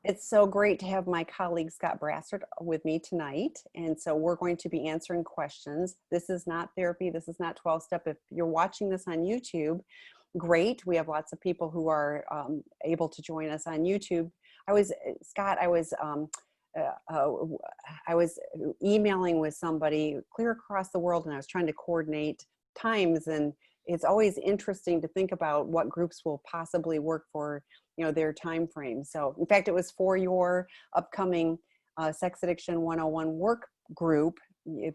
It's so great to have my colleague Scott Brassart with me tonight. And so we're going to be answering questions. This is not therapy. This is not 12-step. If you're watching this on YouTube, great. We have lots of people who are able to join us on YouTube. Scott, I was emailing with somebody clear across the world, and I was trying to coordinate times, and it's always interesting to think about what groups will possibly work for their time frame. So in fact, it was for your upcoming Sex Addiction 101 work group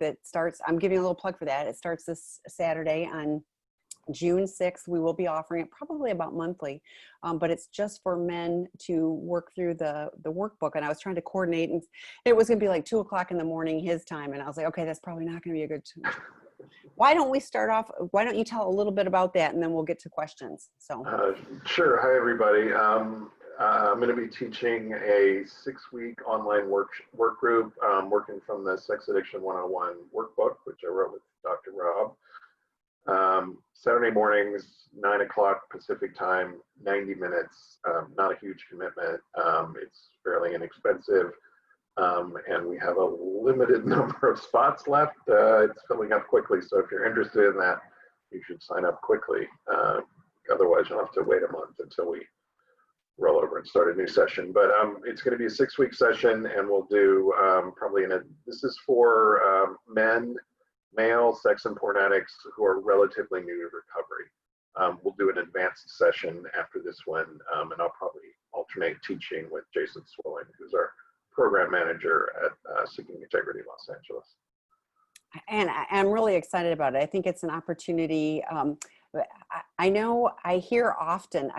that starts, I'm giving a little plug for that. It starts this Saturday on June 6th. We will be offering it probably about monthly, but it's just for men to work through the workbook. And I was trying to coordinate, and it was gonna be like 2 o'clock in the morning his time. And I was like, okay, that's probably not gonna be a good time. Why don't we start off, why don't you tell a little bit about that, and then we'll get to questions. So sure. Hi, everybody. I'm going to be teaching a 6-week online work group, working from the Sex Addiction 101 workbook, which I wrote with Dr. Rob. Saturday mornings, 9 o'clock Pacific time, 90 minutes, not a huge commitment. It's fairly inexpensive. And we have a limited number of spots left. It's filling up quickly, so if you're interested in that, you should sign up quickly. Otherwise, you'll have to wait a month until we roll over and start a new session. But it's going to be a 6-week session, and we'll do this is for male sex and porn addicts who are relatively new to recovery. We'll do an advanced session after this one, and I'll probably alternate teaching with Jason Swilling, who's our program manager at Seeking Integrity Los Angeles. And I'm really excited about it. I think it's an opportunity. I know I hear often,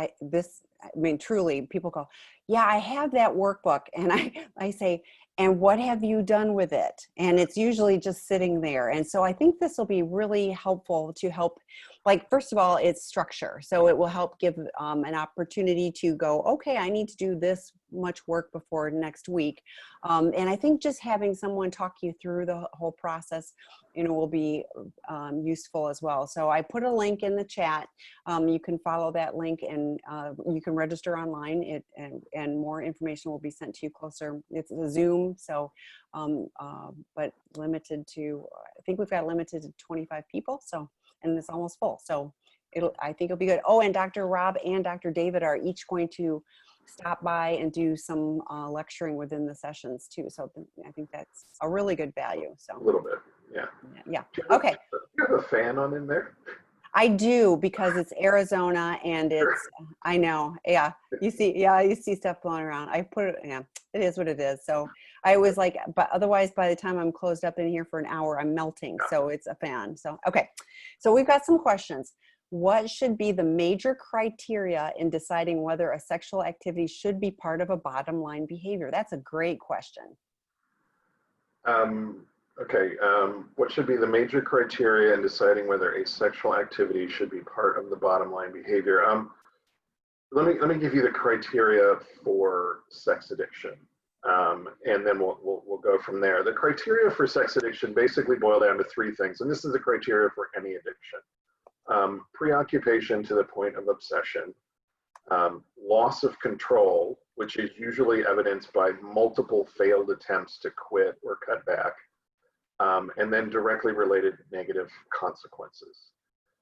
truly, people go, yeah, I have that workbook. And I say, and what have you done with it? And it's usually just sitting there. And so I think this will be really helpful to help, like, first of all, it's structure. So it will help give an opportunity to go, okay, I need to do this much work before next week. And I think just having someone talk you through the whole process, will be useful as well. So I put a link in the chat. You can follow that link, and you can register online. And more information will be sent to you closer. It's a Zoom, so but limited to, I think we've got limited to 25 people. So, and it's almost full. So I think it'll be good. Oh, and Dr. Rob and Dr. David are each going to stop by and do some lecturing within the sessions too. So I think that's a really good value. So a little bit, yeah. Yeah. Okay. Do you have a fan on in there? I do, because it's Arizona, and it's, I know, yeah. You see stuff going around. I put it, yeah, it is what it is. So I was like, but otherwise, by the time I'm closed up in here for an hour, I'm melting. So it's a fan. So, okay. So we've got some questions. What should be the major criteria in deciding whether a sexual activity should be part of a bottom line behavior? That's a great question. Okay, what should be the major criteria in deciding whether a sexual activity should be part of the bottom line behavior? Let me give you the criteria for sex addiction, and then we'll go from there. The criteria for sex addiction basically boil down to 3 things, and this is the criteria for any addiction. Preoccupation to the point of obsession, loss of control, which is usually evidenced by multiple failed attempts to quit or cut back, and then directly related negative consequences.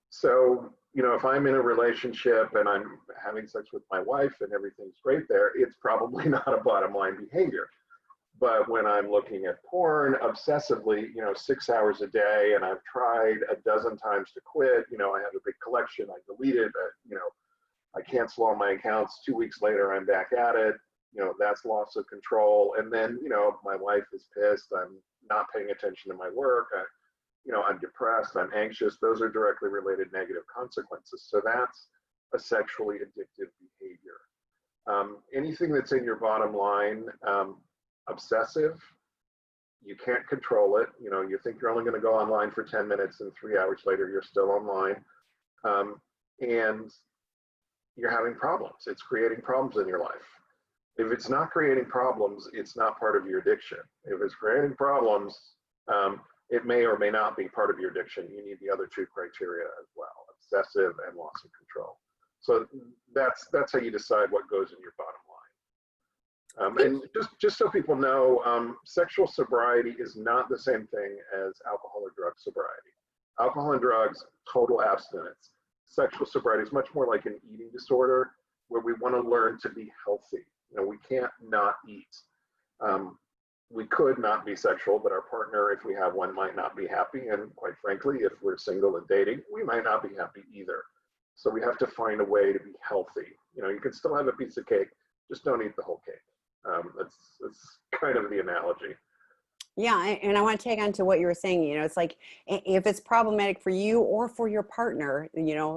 So, if I'm in a relationship and I'm having sex with my wife and everything's great there, it's probably not a bottom line behavior. But when I'm looking at porn obsessively, 6 hours a day, and I've tried a dozen times to quit, I have a big collection, I delete it, I cancel all my accounts, 2 weeks later, I'm back at it, that's loss of control. And then, my wife is pissed, I'm not paying attention to my work, I'm depressed, I'm anxious. Those are directly related negative consequences. So that's a sexually addictive behavior. Anything that's in your bottom line, obsessive, you can't control it. You think you're only going to go online for 10 minutes and 3 hours later you're still online, and you're having problems. It's creating problems in your life. If it's not creating problems, it's not part of your addiction. If it's creating problems, it may or may not be part of your addiction. You need the other 2 criteria as well: obsessive and loss of control. So that's how you decide what goes in your bottom And just so people know, sexual sobriety is not the same thing as alcohol or drug sobriety. Alcohol and drugs, total abstinence. Sexual sobriety is much more like an eating disorder where we want to learn to be healthy. We can't not eat. We could not be sexual, but our partner, if we have one, might not be happy. And quite frankly, if we're single and dating, we might not be happy either. So we have to find a way to be healthy. You can still have a piece of cake, just don't eat the whole cake. That's kind of the analogy. Yeah, and I want to take on to what you were saying. It's like if it's problematic for you or for your partner,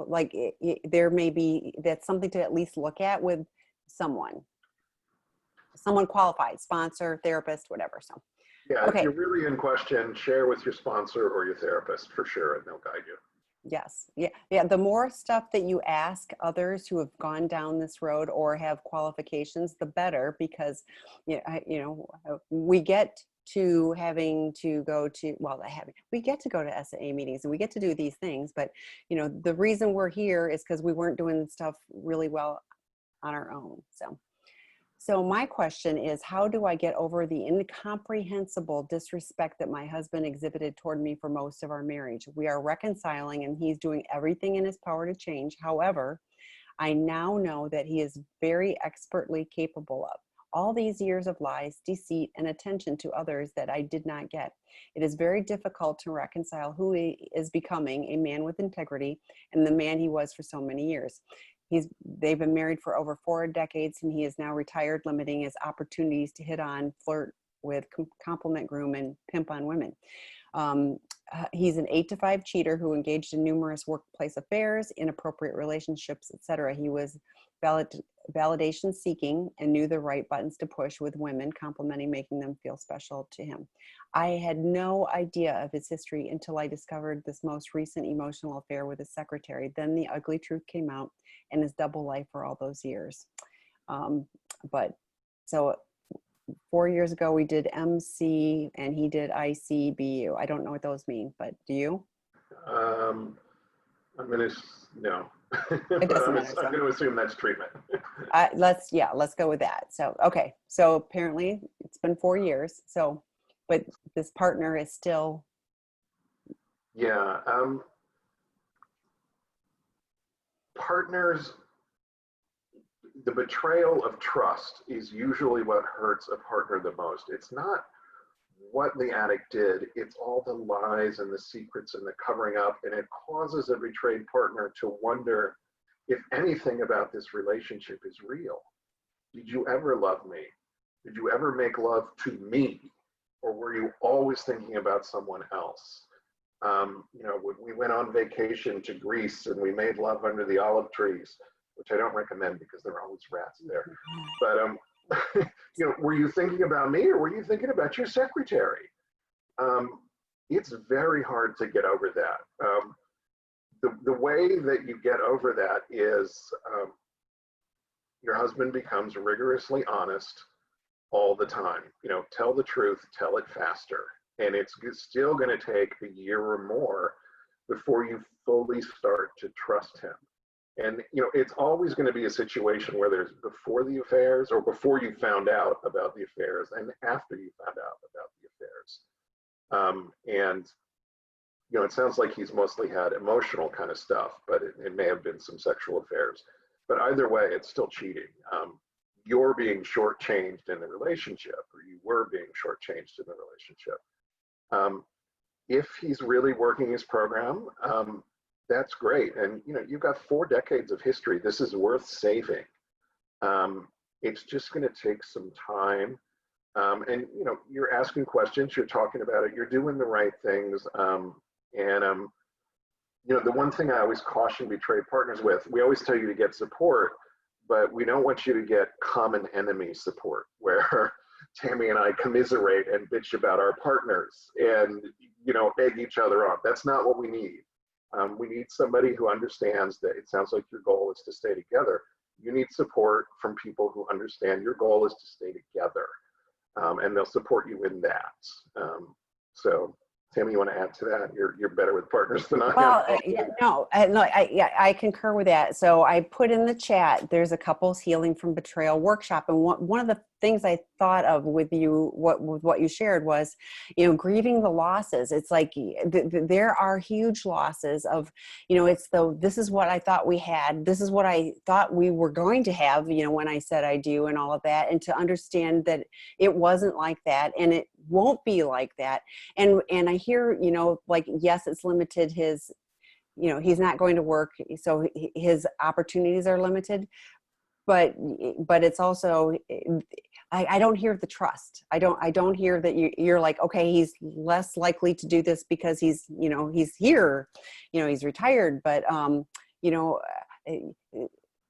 like there may be that's something to at least look at with someone qualified, sponsor, therapist, whatever. So, yeah, okay. If you're really in question, share with your sponsor or your therapist for sure, and they'll guide you. Yes. Yeah. The more stuff that you ask others who have gone down this road or have qualifications, the better, because, we get to having to go to, we get to go to SAA meetings and we get to do these things, but, the reason we're here is because we weren't doing stuff really well on our own. So my question is, how do I get over the incomprehensible disrespect that my husband exhibited toward me for most of our marriage? We are reconciling and he's doing everything in his power to change. However, I now know that he is very expertly capable of all these years of lies, deceit, and attention to others that I did not get. It is very difficult to reconcile who he is becoming, a man with integrity, and the man he was for so many years. They've been married for over 4 decades, and he is now retired, limiting his opportunities to hit on, flirt with, compliment, groom, and pimp on women. He's an 8-to-5 cheater who engaged in numerous workplace affairs, inappropriate relationships, etc. He was validation seeking and knew the right buttons to push with women, complimenting, making them feel special to him. I had no idea of his history until I discovered this most recent emotional affair with his secretary. Then the ugly truth came out and his double life for all those years. So 4 years ago, we did MC and he did ICBU. I don't know what those mean, but do you? I'm going to, no. It doesn't matter. I'm going to assume that's treatment. Let's go with that. So, okay. So apparently it's been 4 years. So, but this partner is still. Yeah. Partners, the betrayal of trust is usually what hurts a partner the most. It's not what the addict did, it's all the lies and the secrets and the covering up, and it causes a betrayed partner to wonder if anything about this relationship is real. Did you ever love me? Did you ever make love to me? Or were you always thinking about someone else? When we went on vacation to Greece and we made love under the olive trees, which I don't recommend because there are always rats there. But, were you thinking about me or were you thinking about your secretary? It's very hard to get over that. The way that you get over that is your husband becomes rigorously honest all the time. Tell the truth, tell it faster. And it's still going to take a year or more before you fully start to trust him. And, it's always going to be a situation where there's before the affairs or before you found out about the affairs and after you found out about the affairs. It sounds like he's mostly had emotional kind of stuff, but it may have been some sexual affairs. But either way, it's still cheating. You're being shortchanged in the relationship, or you were being shortchanged in the relationship. If he's really working his program, that's great. And, you've got 4 decades of history. This is worth saving. It's just going to take some time. And, you're asking questions, you're talking about it, you're doing the right things. The one thing I always caution betrayed partners with, we always tell you to get support, but we don't want you to get common enemy support where Tami and I commiserate and bitch about our partners and, egg each other on. That's not what we need. We need somebody who understands that it sounds like your goal is to stay together. You need support from people who understand your goal is to stay together, and they'll support you in that. So, Tami, you want to add to that? You're better with partners than I am. I concur with that. So I put in the chat, there's a couples healing from betrayal workshop. And one of the things I thought of with you, what you shared was, grieving the losses. It's like there are huge losses of, this is what I thought we had. This is what I thought we were going to have, when I said I do and all of that. And to understand that it wasn't like that and it won't be like that. And I hear, like, yes, it's limited his, he's not going to work. So his opportunities are limited. But it's also, I don't hear the trust. I don't hear that you're like, okay, he's less likely to do this because he's here, he's retired. But,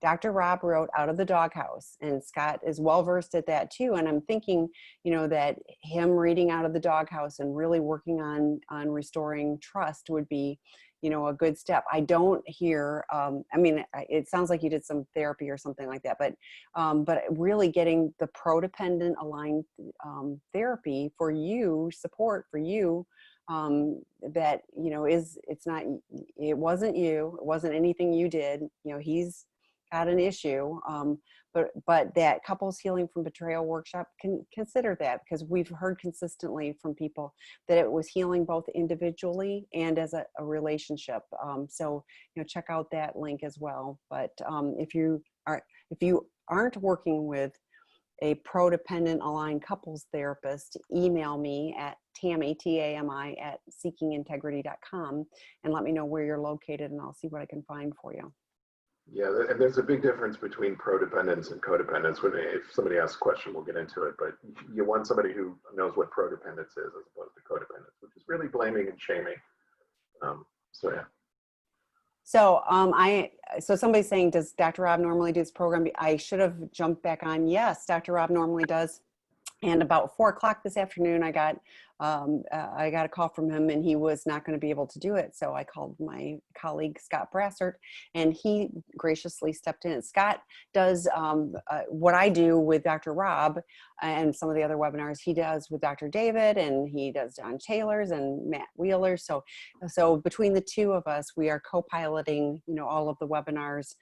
Dr. Rob wrote Out of the Doghouse, and Scott is well-versed at that too. And I'm thinking, that him reading Out of the Doghouse and really working on restoring trust would be, a good step. I don't hear, it sounds like you did some therapy or something like that, but really getting the prodependent aligned therapy for you, support for you, that, it wasn't you, it wasn't anything you did, he's got an issue, but that couples healing from betrayal workshop can consider that, because we've heard consistently from people that it was healing both individually and as a relationship. So check out that link as well. But if you aren't working with a prodependent aligned couples therapist, email me at Tami, Tami at seekingintegrity.com, and let me know where you're located, and I'll see what I can find for you. Yeah, and there's a big difference between prodependence and codependence. If somebody asks a question, we'll get into it, but you want somebody who knows what prodependence is as opposed to codependence, which is really blaming and shaming. So yeah. So somebody's saying, does Dr. Rob normally do this program? I should have jumped back on. Yes, Dr. Rob normally does. And about 4 o'clock this afternoon, I got a call from him, and he was not going to be able to do it. So I called my colleague, Scott Brassart, and he graciously stepped in. And Scott does what I do with Dr. Rob and some of the other webinars he does with Dr. David, and he does John Taylor's and Matt Wheeler's. So between the two of us, we are co-piloting, all of the webinars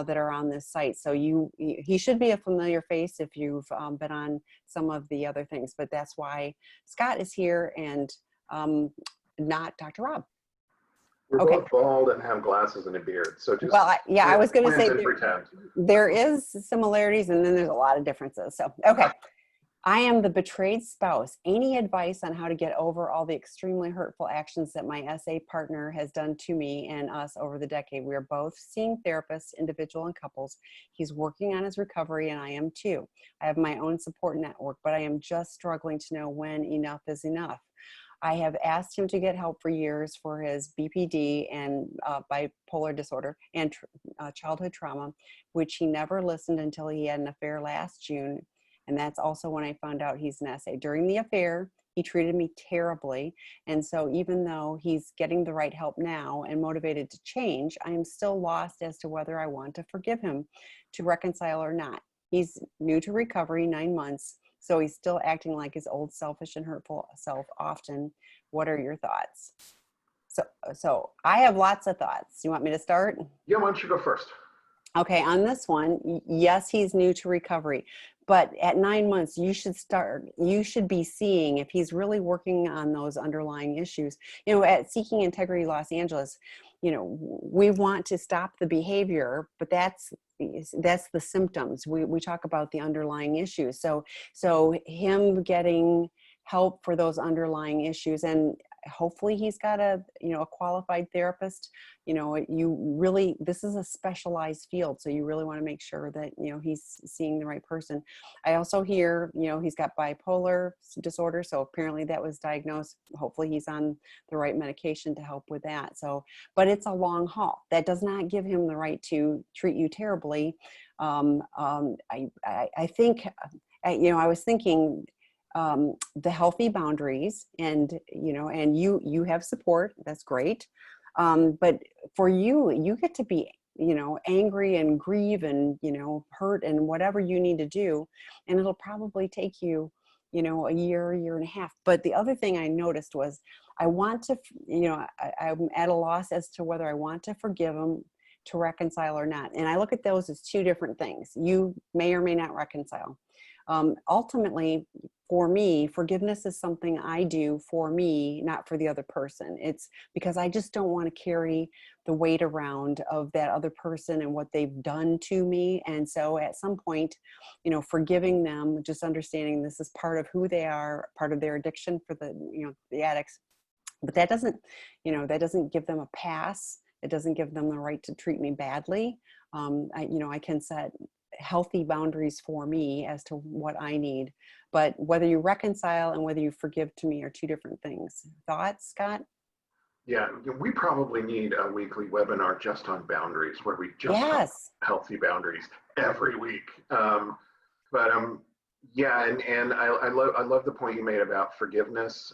that are on this site. So he should be a familiar face if you've been on some of the other things, but that's why Scott is here and not Dr. Rob. We're Okay. both bald and have glasses and a beard, so just I was going to say pretend. There is similarities, and then there's a lot of differences. So okay. I am the betrayed spouse. Any advice on how to get over all the extremely hurtful actions that my SA partner has done to me and us over the decade? We are both seeing therapists, individual and couples. He's working on his recovery, and I am too. I have my own support network, but I am just struggling to know when enough is enough. I have asked him to get help for years for his BPD and bipolar disorder and childhood trauma, which he never listened until he had an affair last June. And that's also when I found out he's an SA. During the affair, he treated me terribly. And so even though he's getting the right help now and motivated to change, I am still lost as to whether I want to forgive him, to reconcile or not. He's new to recovery, 9 months, so he's still acting like his old selfish and hurtful self often. What are your thoughts? So I have lots of thoughts. You want me to start? Yeah, why don't you go first? Okay, on this one, yes, he's new to recovery, but at 9 months, you should be seeing if he's really working on those underlying issues. At Seeking Integrity Los Angeles, we want to stop the behavior, but that's the symptoms. We talk about the underlying issues. So him getting help for those underlying issues, and hopefully he's got a qualified therapist. This is a specialized field, so you really want to make sure that he's seeing the right person. I also hear he's got bipolar disorder, so apparently that was diagnosed. Hopefully he's on the right medication to help with that. But it's a long haul. That does not give him the right to treat you terribly. I think I was thinking the healthy boundaries, and you have support. That's great. But for you get to be angry and grieve and hurt and whatever you need to do, and it'll probably take you a year and a half. But the other thing I noticed was I'm at a loss as to whether I want to forgive him, to reconcile or not. And I look at those as two different things. You may or may not reconcile. ultimately, for me, forgiveness is something I do for me, not for the other person. It's because I just don't want to carry the weight around of that other person and what they've done to me. And so at some point, forgiving them, just understanding this is part of who they are, part of their addiction for the addicts. But that doesn't, that doesn't give them a pass. It doesn't give them the right to treat me badly. I can set healthy boundaries for me as to what I need. But whether you reconcile and whether you forgive to me are two different things. Thoughts, Scott? Yeah, we probably need a weekly webinar just on boundaries where we just talk Yes. healthy boundaries every week. Yeah, and I love the point you made about forgiveness.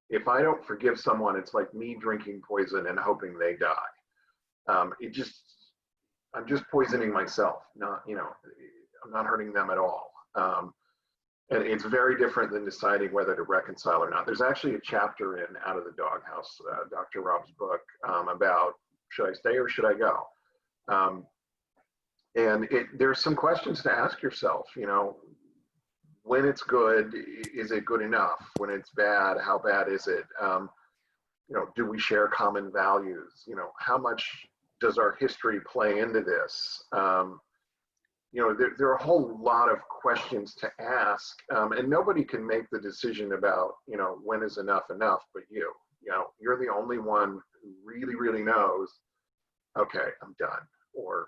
If I don't forgive someone, it's like me drinking poison and hoping they die. I'm just poisoning myself. I'm not hurting them at all. And it's very different than deciding whether to reconcile or not. There's actually a chapter in Out of the Doghouse, Dr. Rob's book, about should I stay or should I go? And there's some questions to ask yourself. When it's good, is it good enough? When it's bad, how bad is it? Do we share common values? How much does our history play into this? There are a whole lot of questions to ask, and nobody can make the decision about, when is enough but you. You're the only one who really, really knows, okay, I'm done, or,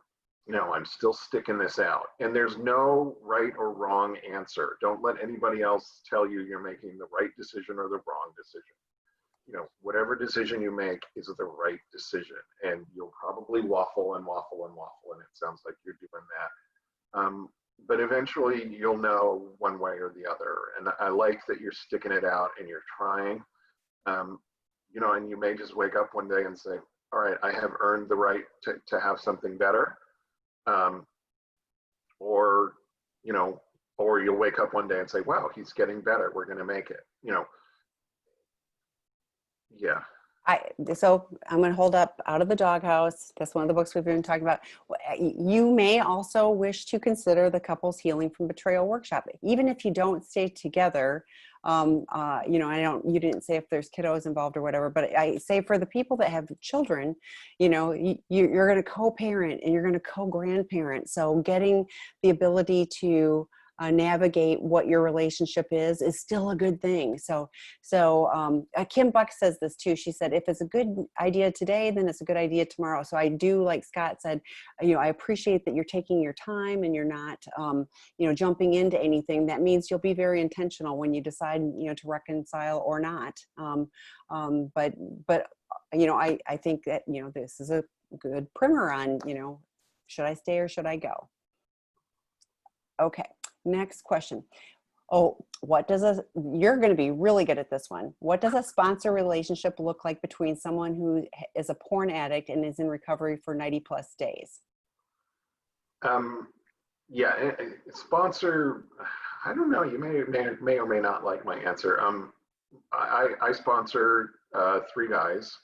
I'm still sticking this out. And there's no right or wrong answer. Don't let anybody else tell you you're making the right decision or the wrong decision. Whatever decision you make is the right decision, and you'll probably waffle and waffle and waffle, and it sounds like you're doing that. But eventually you'll know one way or the other. And I like that you're sticking it out and you're trying, and you may just wake up one day and say, all right, I have earned the right to have something better. Or you'll wake up one day and say, wow, he's getting better. We're going to make it, yeah. So I'm going to hold up Out of the Doghouse. That's one of the books we've been talking about. You may also wish to consider the Couples Healing from Betrayal workshop, even if you don't stay together. You didn't say if there's kiddos involved or whatever, but I say for the people that have children, you're going to co-parent and you're going to co-grandparent. So getting the ability to navigate what your relationship is still a good thing. So Kim Buck says this too. She said, if it's a good idea today, then it's a good idea tomorrow. So I do, like Scott said, I appreciate that you're taking your time and you're not, jumping into anything. That means you'll be very intentional when you decide, to reconcile or not. But I think that, this is a good primer on, should I stay or should I go? Okay. Next question. Oh, you're going to be really good at this one. What does a sponsor relationship look like between someone who is a porn addict and is in recovery for 90 plus days? Yeah, sponsor, I don't know, you may or may not like my answer. I sponsor 3 guys,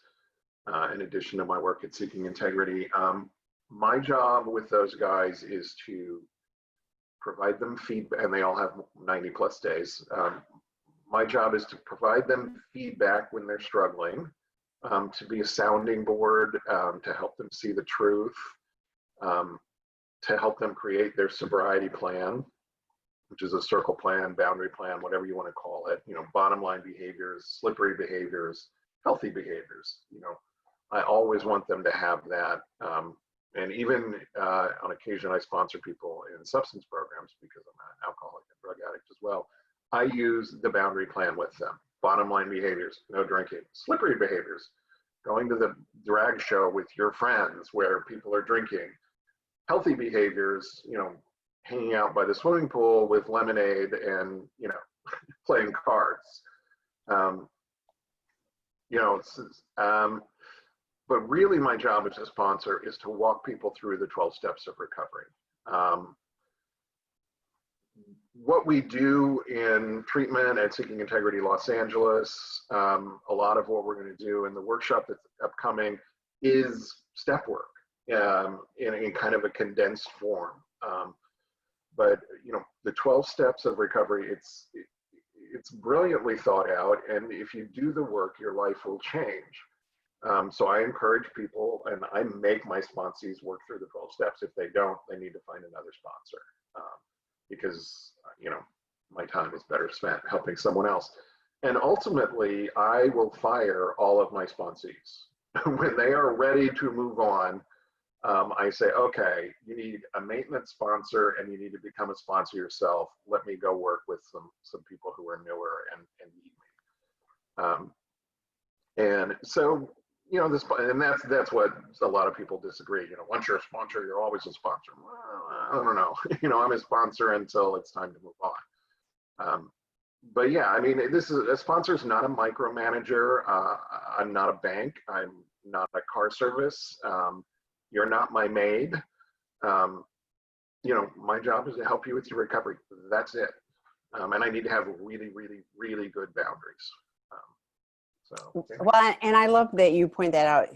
in addition to my work at Seeking Integrity. My job with those guys is to provide them feedback, and they all have 90 plus days. My job is to provide them feedback when they're struggling, to be a sounding board, to help them see the truth, to help them create their sobriety plan, which is a circle plan, boundary plan, whatever you want to call it, bottom line behaviors, slippery behaviors, healthy behaviors. I always want them to have that. And even on occasion, I sponsor people in substance programs because I'm an alcoholic and drug addict as well. I use the boundary plan with them. Bottom line behaviors, no drinking. Slippery behaviors, going to the drag show with your friends where people are drinking. Healthy behaviors, hanging out by the swimming pool with lemonade and, playing cards. But really my job as a sponsor is to walk people through the 12 steps of recovery. What we do in treatment at Seeking Integrity Los Angeles, a lot of what we're going to do in the workshop that's upcoming is step work in kind of a condensed form. but the 12 steps of recovery, it's brilliantly thought out, and if you do the work, your life will change. So I encourage people, and I make my sponsees work through the 12 steps. If they don't, they need to find another sponsor, because my time is better spent helping someone else. And ultimately, I will fire all of my sponsees when they are ready to move on. I say, okay, you need a maintenance sponsor, and you need to become a sponsor yourself. Let me go work with some people who are newer and need me. And so, and that's what a lot of people disagree. Once you're a sponsor, you're always a sponsor. Well, I don't know. I'm a sponsor until it's time to move on. But yeah, I mean, a sponsor is not a micromanager. I'm not a bank. I'm not a car service. You're not my maid. My job is to help you with your recovery. That's it. And I need to have really, really, really good boundaries. Yeah. Well, and I love that you point that out.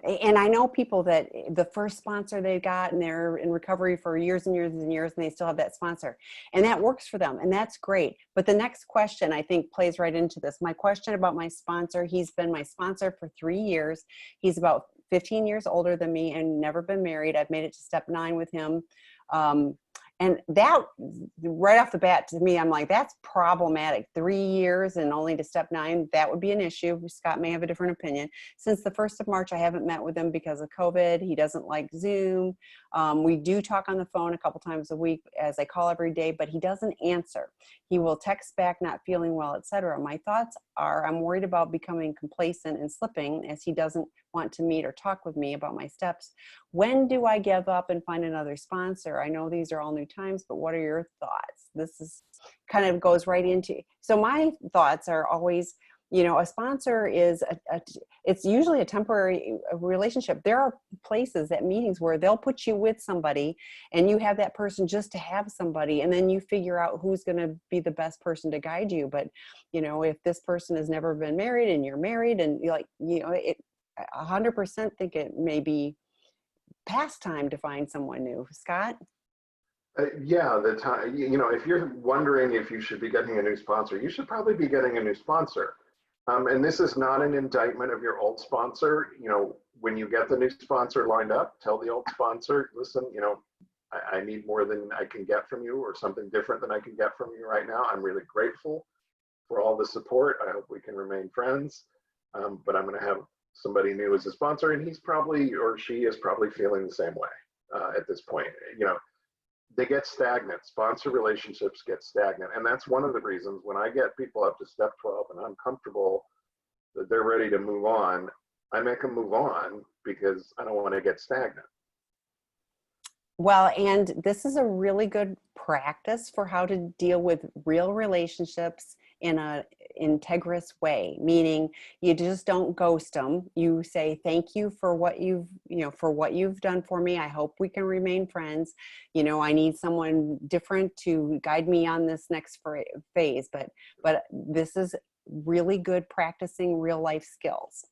And I know people that the first sponsor they got, and they're in recovery for years and years and years, and they still have that sponsor, and that works for them, and that's great. But the next question, I think, plays right into this. My question about my sponsor: he's been my sponsor for 3 years. He's about 15 years older than me and never been married. I've made it to step 9 with him. And that, right off the bat, to me, I'm like, that's problematic. 3 years and only to step 9, that would be an issue. Scott may have a different opinion. Since the 1st of March, I haven't met with him because of COVID. He doesn't like Zoom. We do talk on the phone a couple times a week as I call every day, but he doesn't answer. He will text back, not feeling well, etc. My thoughts are, I'm worried about becoming complacent and slipping, as he doesn't want to meet or talk with me about my steps. When do I give up and find another sponsor? I know these are all new times, but what are your thoughts? This is kind of goes right into, so my thoughts are always, a sponsor is it's usually a temporary relationship. There are places at meetings where they'll put you with somebody and you have that person just to have somebody, and then you figure out who's going to be the best person to guide you. But if this person has never been married and you're married, and you're like, it 100% think it may be past time to find someone new. Scott? Yeah, the time, if you're wondering if you should be getting a new sponsor, you should probably be getting a new sponsor. And this is not an indictment of your old sponsor. When you get the new sponsor lined up, tell the old sponsor, listen, I need more than I can get from you, or something different than I can get from you right now. I'm really grateful for all the support. I hope we can remain friends, but I'm going to have somebody new as a sponsor, and he's probably, or she is probably feeling the same way at this point. They get stagnant. Sponsor relationships get stagnant. And that's one of the reasons when I get people up to step 12 and I'm comfortable that they're ready to move on, I make them move on because I don't want to get stagnant. Well, and this is a really good practice for how to deal with real relationships in a integrous way, meaning you just don't ghost them. You say, thank you for what you've done for me. I hope we can remain friends. I need someone different to guide me on this next phase, but this is really good practicing real life skills.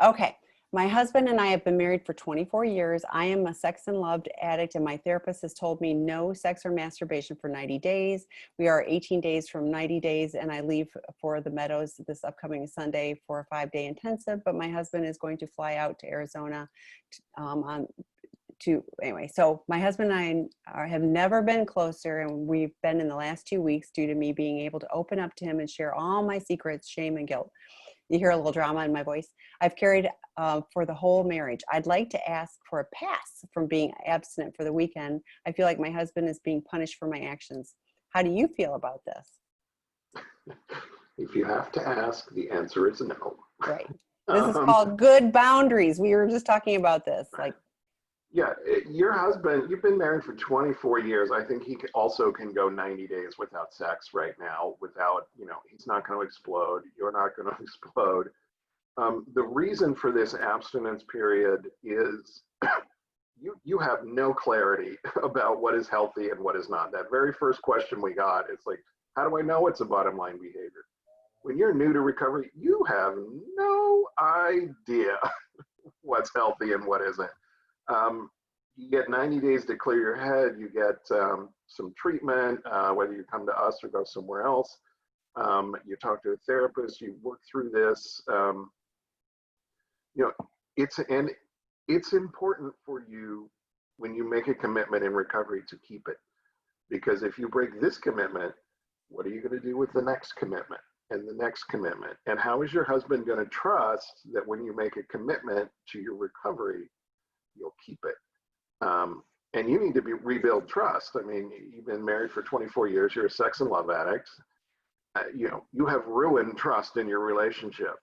Okay. My husband and I have been married for 24 years. I am a sex and love addict, and my therapist has told me no sex or masturbation for 90 days. We are 18 days from 90 days, and I leave for the Meadows this upcoming Sunday for a 5-day intensive, but my husband is going to fly out to Arizona anyway, so my husband and I have never been closer, and we've been in the last 2 weeks due to me being able to open up to him and share all my secrets, shame, and guilt. You hear a little drama in my voice. I've carried for the whole marriage. I'd like to ask for a pass from being abstinent for the weekend. I feel like my husband is being punished for my actions. How do you feel about this? If you have to ask, the answer is no. Right. This is called good boundaries. We were just talking about this. Yeah, your husband, you've been married for 24 years. I think he also can go 90 days without sex right now, without, he's not going to explode. You're not going to explode. The reason for this abstinence period is you have no clarity about what is healthy and what is not. That very first question we got is like, how do I know what's a bottom line behavior? When you're new to recovery, you have no idea what's healthy and what isn't. you get 90 days to clear your head. You get some treatment, whether you come to us or go somewhere else. You talk to a therapist, you work through this. You know, it's important for you when you make a commitment in recovery to keep it. Because if you break this commitment, what are you going to do with the next commitment and the next commitment? And how is your husband going to trust that when you make a commitment to your recovery, you'll keep it? And you need to rebuild trust. I mean, you've been married for 24 years. You're a sex and love addict. You know, you have ruined trust in your relationship.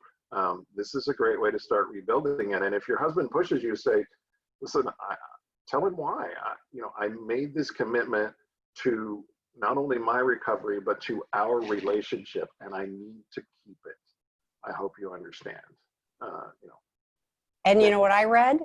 This is a great way to start rebuilding it. And if your husband pushes you, say, listen, tell him why. I made this commitment to not only my recovery, but to our relationship, and I need to keep it. I hope you understand. And you know what I read?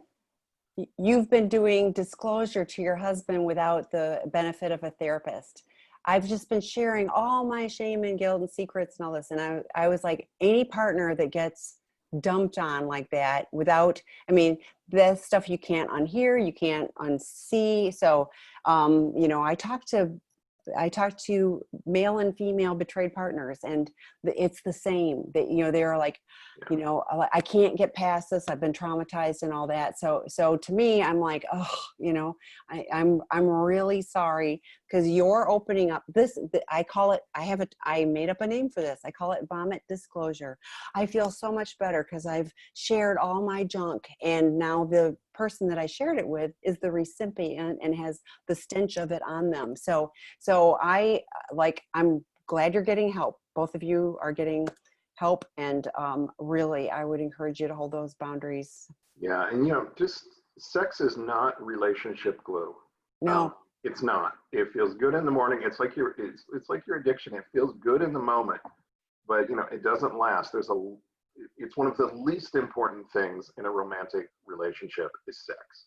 You've been doing disclosure to your husband without the benefit of a therapist. I've just been sharing all my shame and guilt and secrets and all this. And I was like, any partner that gets dumped on like that without, I mean, the stuff you can't unhear, you can't unsee. So, I talked to male and female betrayed partners, and it's the same. That they're like, I can't get past this. I've been traumatized and all that. So to me, I'm like, I'm really sorry, because you're opening up this. I call it. I made up a name for this. I call it vomit disclosure. I feel so much better because I've shared all my junk, and now the person that I shared it with is the recipient and has the stench of it on them. So I'm glad you're getting help. Both of you are getting help, and really, I would encourage you to hold those boundaries. Yeah, and just sex is not relationship glue. No, it's not. It feels good in the morning. It's like your addiction. It feels good in the moment, but it doesn't last. It's one of the least important things in a romantic relationship is sex.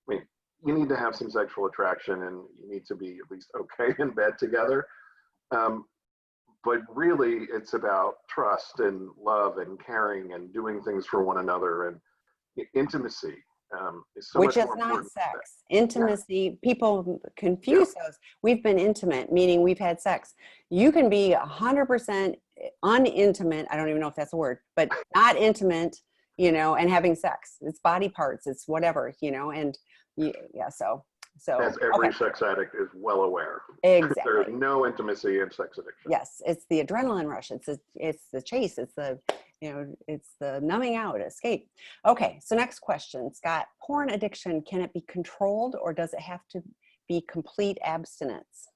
I mean, you need to have some sexual attraction, and you need to be at least okay in bed together. But really, it's about trust and love and caring and doing things for one another, and intimacy is so which much is more not important. sex. Intimacy, people confuse those. We've been intimate, meaning we've had sex. You can be 100% unintimate. I don't even know if that's a word, but not intimate, and having sex. It's body parts. It's whatever, and so as every sex addict is well aware. Exactly. There is no intimacy in sex addiction. Yes, it's the adrenaline rush. It's the chase. It's it's the numbing out, escape. Okay, so next question, Scott. Porn addiction, can it be controlled, or does it have to be complete abstinence?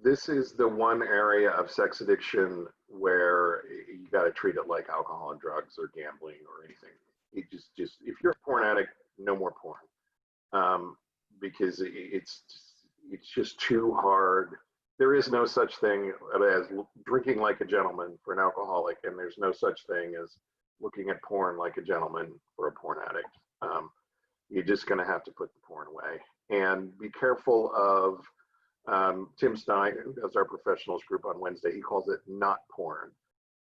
This is the one area of sex addiction where you got to treat it like alcohol and drugs or gambling or anything. It just if you're a porn addict, no more porn. Because it's just too hard. There is no such thing as drinking like a gentleman for an alcoholic, and there's no such thing as looking at porn like a gentleman for a porn addict. You're just going to have to put the porn away, and be careful of Tim Stein, who does our professionals group on Wednesday. He calls it not porn,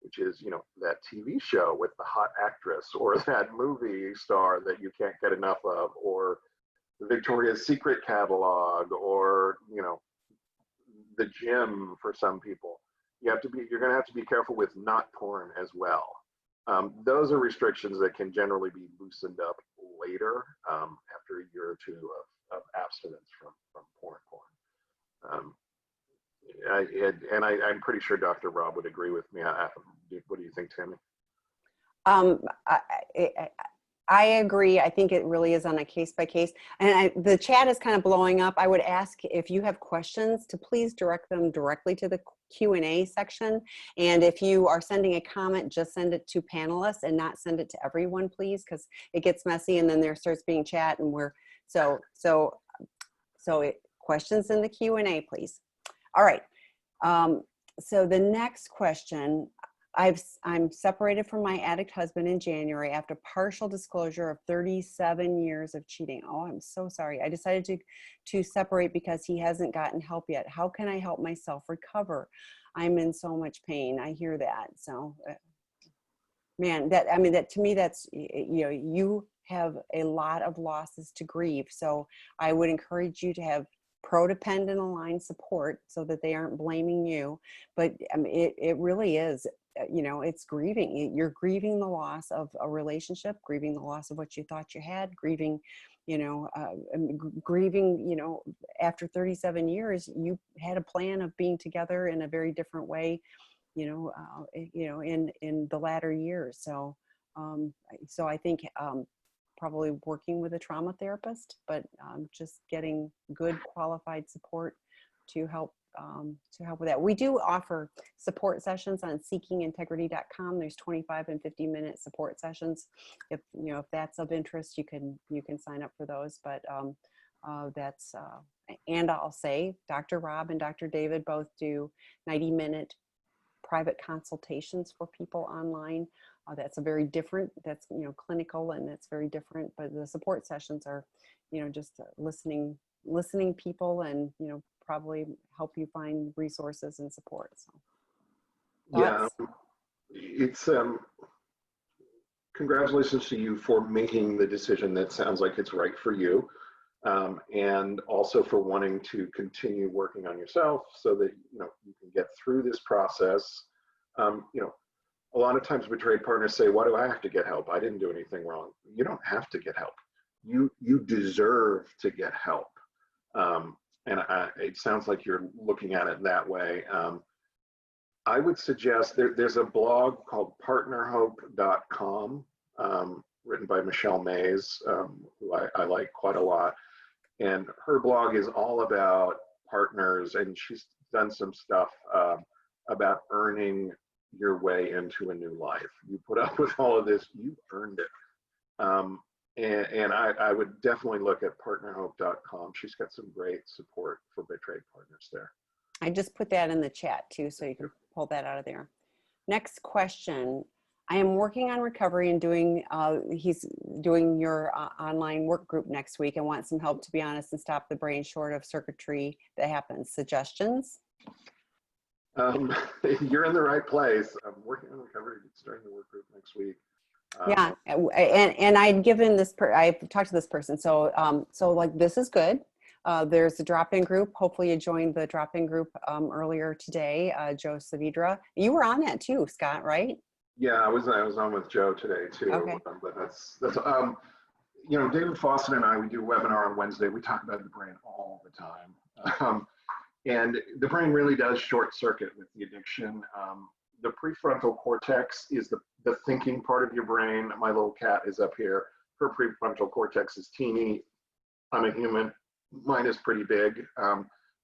which is that TV show with the hot actress, or that movie star that you can't get enough of, or the Victoria's Secret catalog, or the gym for some people. You're going to have to be careful with not porn as well. Those are restrictions that can generally be loosened up later, after a year or two of abstinence from porn. I'm pretty sure Dr. Rob would agree with me. What do you think, Tammy? I agree. I think it really is on a case by case. And the chat is kind of blowing up. I would ask if you have questions to please direct them directly to the Q&A section. And if you are sending a comment, just send it to panelists and not send it to everyone, please, because it gets messy and then there starts being chat, and questions in the Q&A, please. All right. So the next question, I'm separated from my addict husband in January after partial disclosure of 37 years of cheating. Oh, I'm so sorry. I decided to separate because he hasn't gotten help yet. How can I help myself recover? I'm in so much pain. I hear that. So, man, that to me, that's, you have a lot of losses to grieve. So I would encourage you to have pro-dependent aligned support so that they aren't blaming you. But I mean, it really is, you know, it's grieving. You're grieving the loss of a relationship, grieving the loss of what you thought you had, grieving, you know, grieving, you know, after 37 years, you had a plan of being together in a very different way, you know, in the latter years. So, so I think, probably working with a trauma therapist, but just getting good qualified support to help with that. We do offer support sessions on seekingintegrity.com. There's 25 and 50-minute support sessions. If you know, if that's of interest, you can sign up for those. But that's and I'll say Dr. Rob and Dr. David both do 90-minute private consultations for people online. That's a very different, that's, you know, clinical, and that's very different, but the support sessions are, you know, just listening people, and, you know, probably help you find resources and support. So yeah, it's congratulations to you for making the decision that sounds like it's right for you, and also for wanting to continue working on yourself so that, you know, you can get through this process. You know, a lot of times betrayed partners say, why do I have to get help? I didn't do anything wrong. You don't have to get help. You deserve to get help. And it sounds like you're looking at it that way. I would suggest there's a blog called partnerhope.com, written by Michelle Mays, who I like quite a lot. And her blog is all about partners, and she's done some stuff about earning your way into a new life. You put up with all of this, you earned it. And I would definitely look at partnerhope.com. She's got some great support for betrayed partners there. I just put that in the chat too, so you can pull that out of there. Next question. I am working on recovery and doing, he's doing your online work group next week, and want some help, to be honest, and stop the brain short of circuitry that happens. Suggestions? You're in the right place. I'm working on recovery, starting the work group next week. Yeah, and I'd given this, I've talked to this person, so so like, this is good. There's a drop-in group. Hopefully you joined the drop-in group earlier today. Joe Savidra, you were on that too, Scott, right? Yeah, I was on with Joe today too. Okay. But that's you know, David Fawcett and I, we do a webinar on Wednesday. We talk about the brain all the time. And the brain really does short circuit with the addiction. The prefrontal cortex is the thinking part of your brain. My little cat is up here. Her prefrontal cortex is teeny. I'm a human. Mine is pretty big.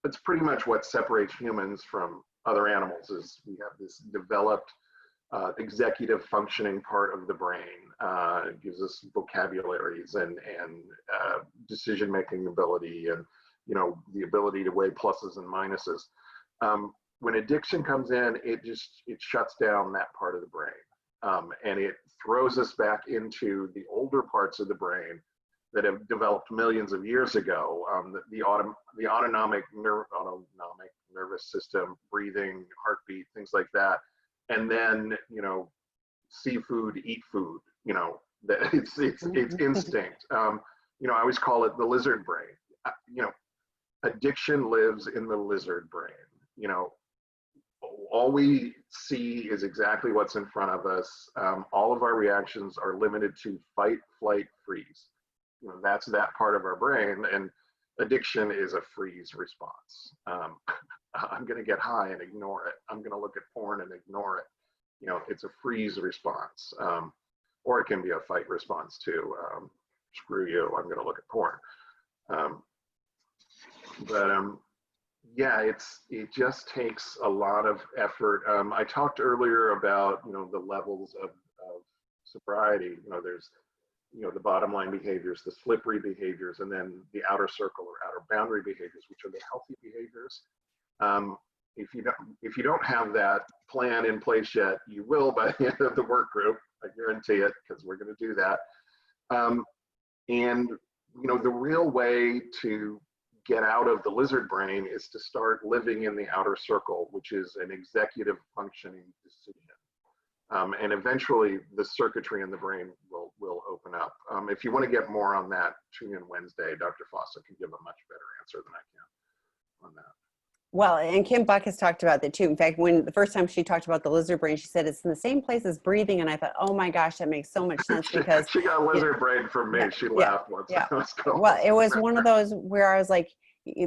It's pretty much what separates humans from other animals, is we have this developed executive functioning part of the brain. It gives us vocabularies and decision-making ability, and, you know, the ability to weigh pluses and minuses. When addiction comes in, it shuts down that part of the brain, and it throws us back into the older parts of the brain that have developed millions of years ago. The autonomic nervous system, breathing, heartbeat, things like that. And then, you know, see food, eat food. You know, that it's instinct. You know, I always call it the lizard brain. You know, addiction lives in the lizard brain. You know, all we see is exactly what's in front of us. All of our reactions are limited to fight, flight, freeze. You know, that's that part of our brain, and addiction is a freeze response. I'm going to get high and ignore it. I'm going to look at porn and ignore it. You know, it's a freeze response, or it can be a fight response too. Screw you, I'm going to look at porn. Yeah, it just takes a lot of effort. I talked earlier about, you know, the levels of sobriety. You know, there's, you know, the bottom line behaviors, the slippery behaviors, and then the outer circle or outer boundary behaviors, which are the healthy behaviors. If you don't have that plan in place yet, you will by the end of the work group. I guarantee it, because we're going to do that. And, you know, the real way to get out of the lizard brain is to start living in the outer circle, which is an executive functioning decision. And eventually the circuitry in the brain will will open up. If you want to get more on that, tune in Wednesday. Dr. Fossa can give a much better answer than I can on that. Well, and Kim Buck has talked about that too. In fact, when the first time she talked about the lizard brain, she said it's in the same place as breathing. And I thought, oh my gosh, that makes so much sense because she got lizard brain from me. Yeah, She yeah, laughed once. yeah. I was going, Well, it was one of those where I was like,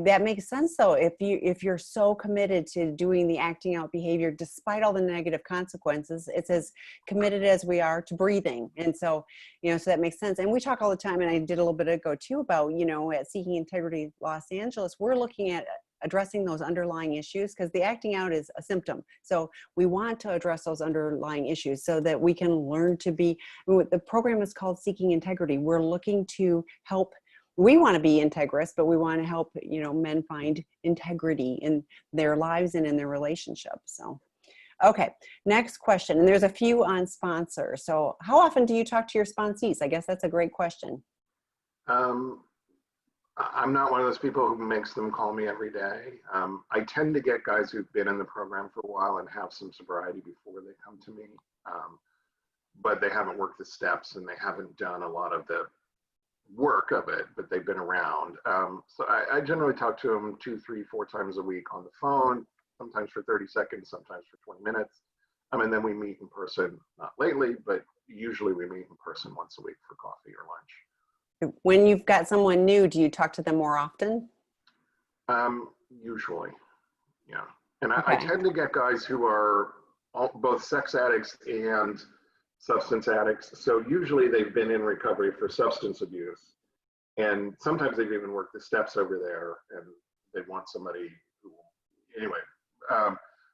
that makes sense though. If you're so committed to doing the acting out behavior, despite all the negative consequences, it's as committed as we are to breathing. And so, so that makes sense. And we talk all the time, and I did a little bit ago too about, at Seeking Integrity Los Angeles, we're looking at addressing those underlying issues because the acting out is a symptom. So we want to address those underlying issues so that we can learn to be, the program is called Seeking Integrity. We're looking to help. We want to be integrous, but we want to help, men find integrity in their lives and in their relationships. So, okay, next question. And there's a few on sponsors. So how often do you talk to your sponsees? I guess that's a great question. I'm not one of those people who makes them call me every day. I tend to get guys who've been in the program for a while and have some sobriety before they come to me. But they haven't worked the steps and they haven't done a lot of the work of it, but they've been around. So I generally talk to them 2, 3, 4 times a week on the phone, sometimes for 30 seconds, sometimes for 20 minutes. And then we meet in person, not lately, but usually we meet in person once a week for coffee or lunch. When you've got someone new, do you talk to them more often? Usually, yeah. And Okay. I tend to get guys who are both sex addicts and substance addicts. So usually they've been in recovery for substance abuse. And sometimes they've even worked the steps over there and they want somebody who, anyway.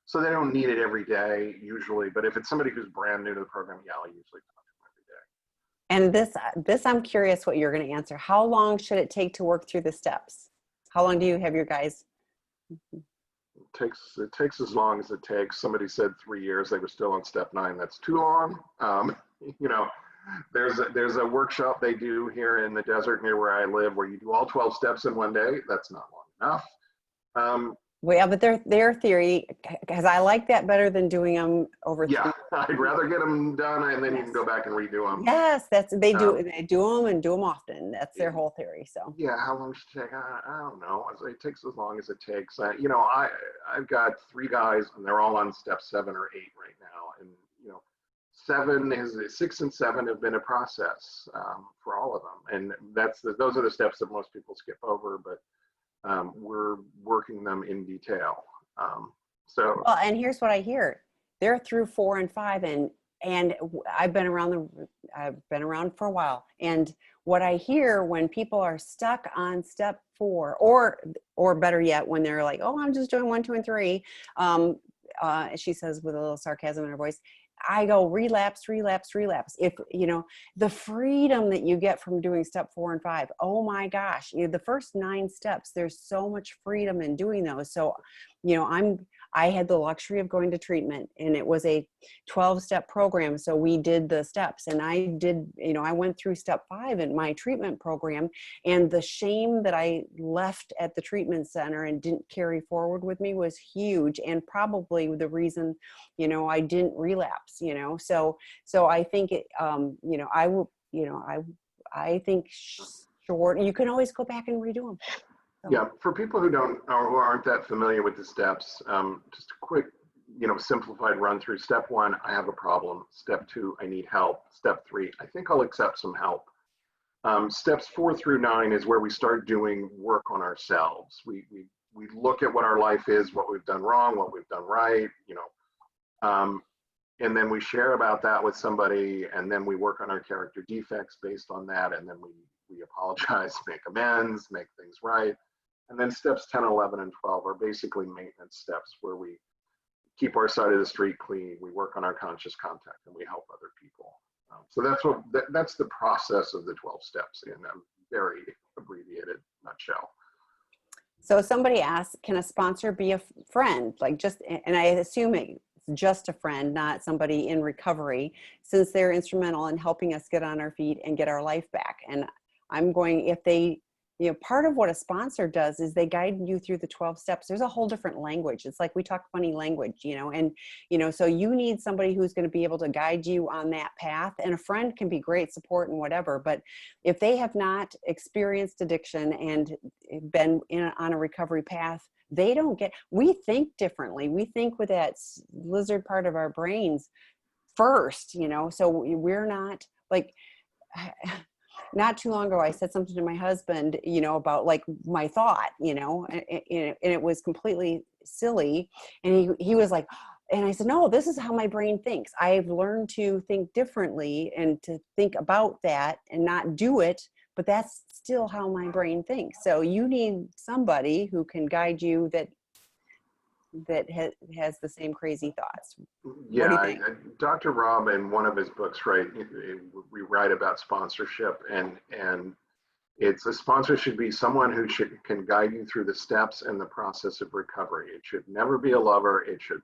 So they don't need it every day usually, but if it's somebody who's brand new to the program, yeah, I'll usually talk to them every day. And this I'm curious what you're going to answer. How long should it take to work through the steps? How long do you have your guys? It takes as long as it takes. Somebody said 3 years. They were still on step 9. That's too long. There's a workshop they do here in the desert near where I live where you do all 12 steps in one day. That's not long enough. Well, but their theory, because I like that better than doing them over. Yeah, I'd rather get them done and then Yes. you can go back and redo them. Yes, they do them and do them often. That's their whole theory. So yeah, how long should it take? I don't know. It takes as long as it takes. I've got 3 guys and they're all on step 7 or 8 right now, and 6 and 7 have been a process for all of them, and those are the steps that most people skip over, but we're working them in detail. Well, and here's what I hear: they're through 4 and 5, and I've been around for a while. And what I hear when people are stuck on step 4, or better yet, when they're like, "Oh, I'm just doing 1, 2, and 3," she says with a little sarcasm in her voice, I go relapse. If the freedom that you get from doing step 4 and 5, oh my gosh, the first 9 steps, there's so much freedom in doing those. So, I had the luxury of going to treatment, and it was a 12-step program. So we did the steps, and I went through step 5 in my treatment program, and the shame that I left at the treatment center and didn't carry forward with me was huge, and probably the reason, I didn't relapse, so I think it, I think short, you can always go back and redo them. Yeah, for people who aren't that familiar with the steps, just a quick, simplified run through. Step 1, I have a problem. Step 2, I need help. Step 3, I think I'll accept some help. Steps 4 through 9 is where we start doing work on ourselves. We look at what our life is, what we've done wrong, what we've done right, and then we share about that with somebody, and then we work on our character defects based on that, and then we apologize, make amends, make things right. And then steps 10, 11, and 12 are basically maintenance steps where we keep our side of the street clean, we work on our conscious contact, and we help other people. So that's the process of the 12 steps in a very abbreviated nutshell. So somebody asks, can a sponsor be a friend? And I assume it's just a friend, not somebody in recovery, since they're instrumental in helping us get on our feet and get our life back. And I'm going, if they part of what a sponsor does is they guide you through the 12 steps. There's a whole different language. It's like we talk funny language, and, so you need somebody who's going to be able to guide you on that path. And a friend can be great support and whatever, but if they have not experienced addiction and been on a recovery path, they don't get, we think differently. We think with that lizard part of our brains first, so we're not like, not too long ago, I said something to my husband, about like my thought, and it was completely silly. And he was like, and I said, no, this is how my brain thinks. I've learned to think differently and to think about that and not do it, but that's still how my brain thinks. So you need somebody who can guide you that has the same crazy thoughts. Yeah, what do you think? Dr. Rob, in one of his books, right, we write about sponsorship, and it's a sponsor should be someone who can guide you through the steps and the process of recovery. It should never be a lover. It should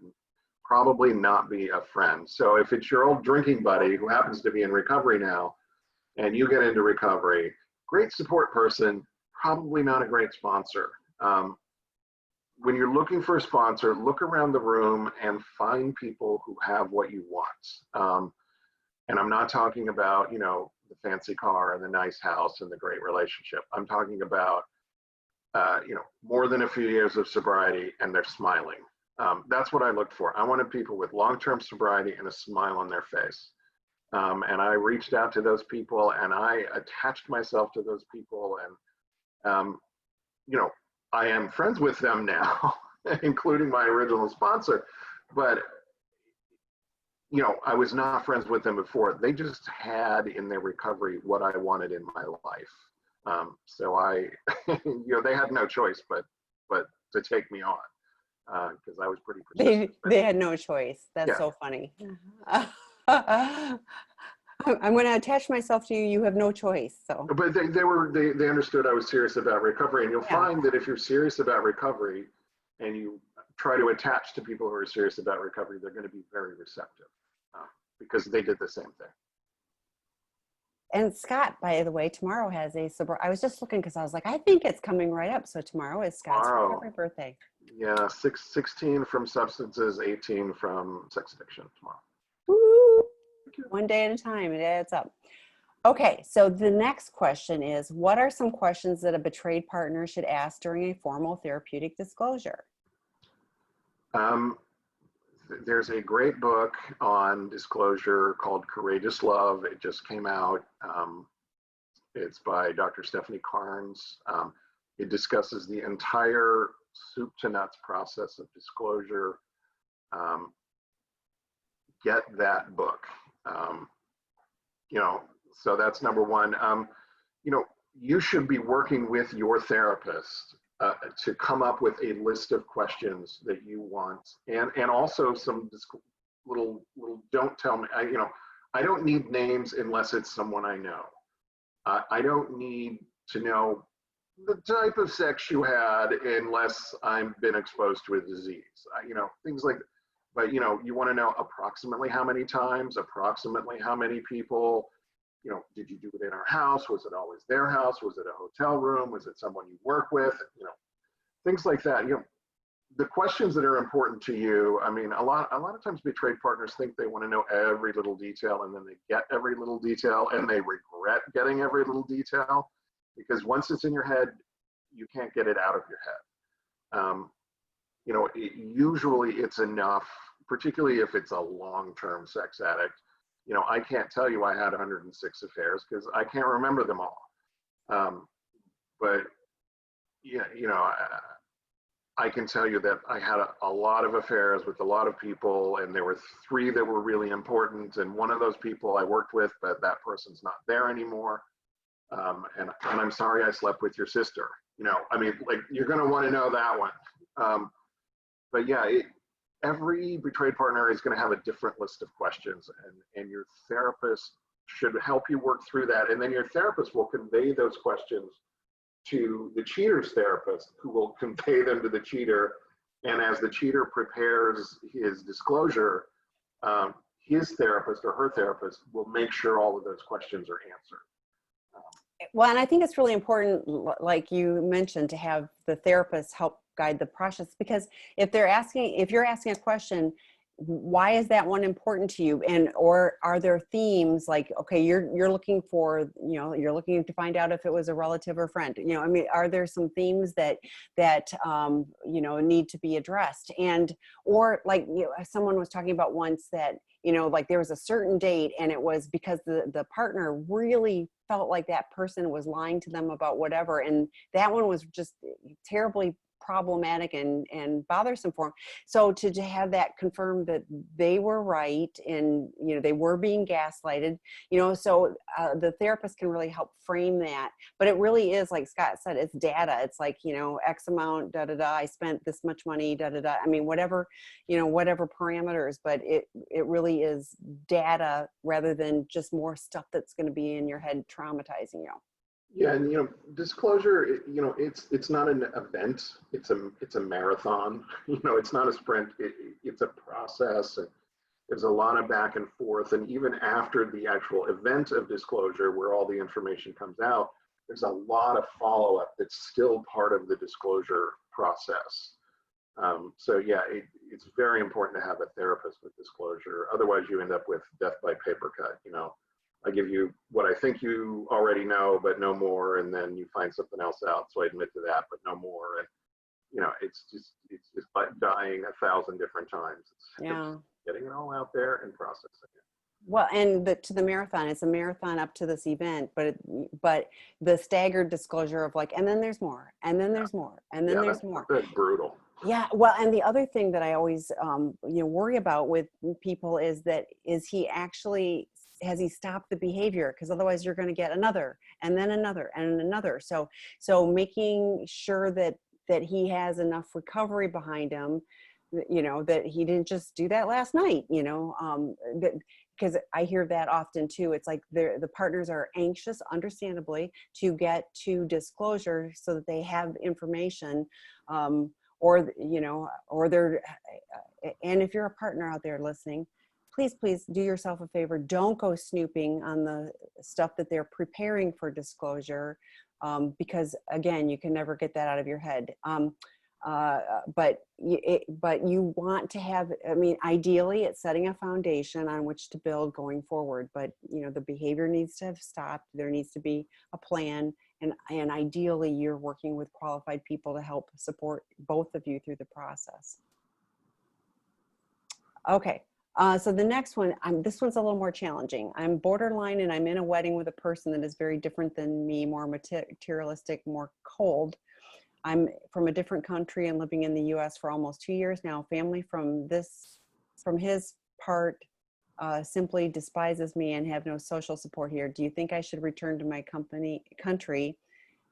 probably not be a friend. So if it's your old drinking buddy who happens to be in recovery now, and you get into recovery, great support person, probably not a great sponsor. When you're looking for a sponsor, look around the room and find people who have what you want. And I'm not talking about, the fancy car and the nice house and the great relationship. I'm talking about, more than a few years of sobriety and they're smiling. That's what I looked for. I wanted people with long-term sobriety and a smile on their face. And I reached out to those people and I attached myself to those people, and, I am friends with them now, including my original sponsor, but I was not friends with them before. They just had in their recovery what I wanted in my life. So I, they had no choice but to take me on, because I was pretty persistent. They had no choice. That's so funny. I'm going to attach myself to you. You have no choice. So, but they understood I was serious about recovery, and you'll find that if you're serious about recovery, and you try to attach to people who are serious about recovery, they're going to be very receptive, because they did the same thing. And Scott, by the way, tomorrow has I was just looking because I was like, I think it's coming right up. So tomorrow is Scott's recovery birthday. Yeah, 16 from substances, 18 from sex addiction tomorrow. Woo! One day at a time, it adds up. Okay, so the next question is, what are some questions that a betrayed partner should ask during a formal therapeutic disclosure? There's a great book on disclosure called Courageous Love. It just came out. It's by Dr. Stephanie Carnes. It discusses the entire soup to nuts process of disclosure. Get that book. So that's number one. You should be working with your therapist to come up with a list of questions that you want, and also some little don't tell me. I don't need names unless it's someone I know. I don't need to know the type of sex you had unless I've been exposed to a disease. Things like. But you want to know approximately how many times, approximately how many people. Did you do it in our house? Was it always their house? Was it a hotel room? Was it someone you work with? Things like that. The questions that are important to you. I mean, a lot of times betrayed partners think they want to know every little detail, and then they get every little detail, and they regret getting every little detail, because once it's in your head, you can't get it out of your head. Usually it's enough, particularly if it's a long-term sex addict. I can't tell you I had 106 affairs because I can't remember them all. But I can tell you that I had a lot of affairs with a lot of people, and there were 3 that were really important. And one of those people I worked with, but that person's not there anymore. And I'm sorry I slept with your sister. You're going to want to know that one. But yeah, every betrayed partner is going to have a different list of questions, and your therapist should help you work through that. And then your therapist will convey those questions to the cheater's therapist, who will convey them to the cheater. And as the cheater prepares his disclosure, his therapist or her therapist will make sure all of those questions are answered. Well, and I think it's really important, like you mentioned, to have the therapist help guide the process, because if you're asking a question, why is that one important to you? And, or are there themes like, okay, you're looking for, you're looking to find out if it was a relative or friend, I mean, are there some themes that need to be addressed? And, or like, someone was talking about once that, like there was a certain date and it was because the partner really felt like that person was lying to them about whatever. And that one was just terribly problematic and bothersome for them. So to have that confirmed that they were right and, they were being gaslighted, so the therapist can really help frame that. But it really is, like Scott said, it's data. It's like, X amount, da, da, da, I spent this much money, da, da, da. I mean, whatever parameters, but it really is data rather than just more stuff that's going to be in your head traumatizing you. Yeah, and disclosure, it's not an event. It's a marathon. It's not a sprint. It's a process. And there's a lot of back and forth. And even after the actual event of disclosure, where all the information comes out, there's a lot of follow-up that's still part of the disclosure process. So yeah, it's very important to have a therapist with disclosure. Otherwise, you end up with death by paper cut. I give you what I think you already know, but no more, and then you find something else out. So I admit to that, but no more. And it's just like dying 1,000 different times. It's getting it all out there and processing it. Well, and to the marathon, it's a marathon up to this event, but the staggered disclosure of like, and then there's more, and then there's more, and then there's more. That's brutal. Yeah. Well, and the other thing that I always, worry about with people is has he stopped the behavior? Because otherwise you're going to get another, and then another, and another. So making sure that he has enough recovery behind him, that he didn't just do that last night, because I hear that often too. It's like the partners are anxious, understandably, to get to disclosure so that they have information, or they're, and if you're a partner out there listening, please do yourself a favor. Don't go snooping on the stuff that they're preparing for disclosure, because again, you can never get that out of your head. But you want to have, I mean, ideally it's setting a foundation on which to build going forward, but the behavior needs to have stopped. There needs to be a plan, and ideally you're working with qualified people to help support both of you through the process. Okay. So the next one, this one's a little more challenging. I'm borderline and I'm in a wedding with a person that is very different than me, more materialistic, more cold. I'm from a different country and living in the US for almost 2 years now. Family from his part simply despises me and have no social support here. Do you think I should return to my country?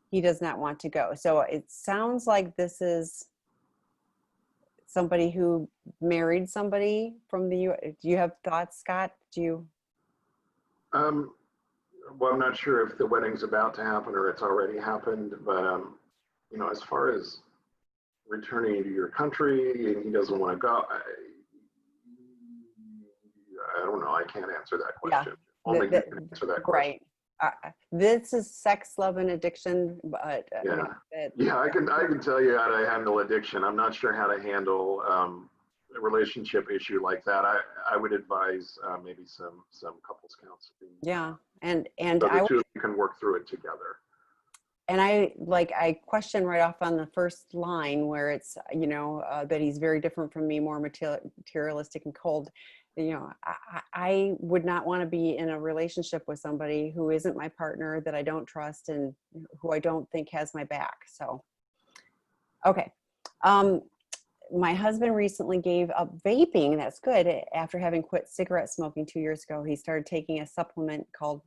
He does not want to go. So it sounds like this is somebody who married somebody from the US. Do you have thoughts, Scott? Well, I'm not sure if the wedding's about to happen or it's already happened, but as far as returning to your country and he doesn't want to go, I don't know. I can't answer that question. Yeah. Only you can answer that question. Right. This is sex, love, and addiction, but I can tell you how to handle addiction. I'm not sure how to handle a relationship issue like that. I would advise maybe some couples counseling. Yeah, and so the two of you can work through it together. And I question right off on the first line where it's that he's very different from me, more materialistic and cold. I would not want to be in a relationship with somebody who isn't my partner, that I don't trust, and who I don't think has my back. So, okay. My husband recently gave up vaping. That's good. After having quit cigarette smoking 2 years ago, he started taking a supplement called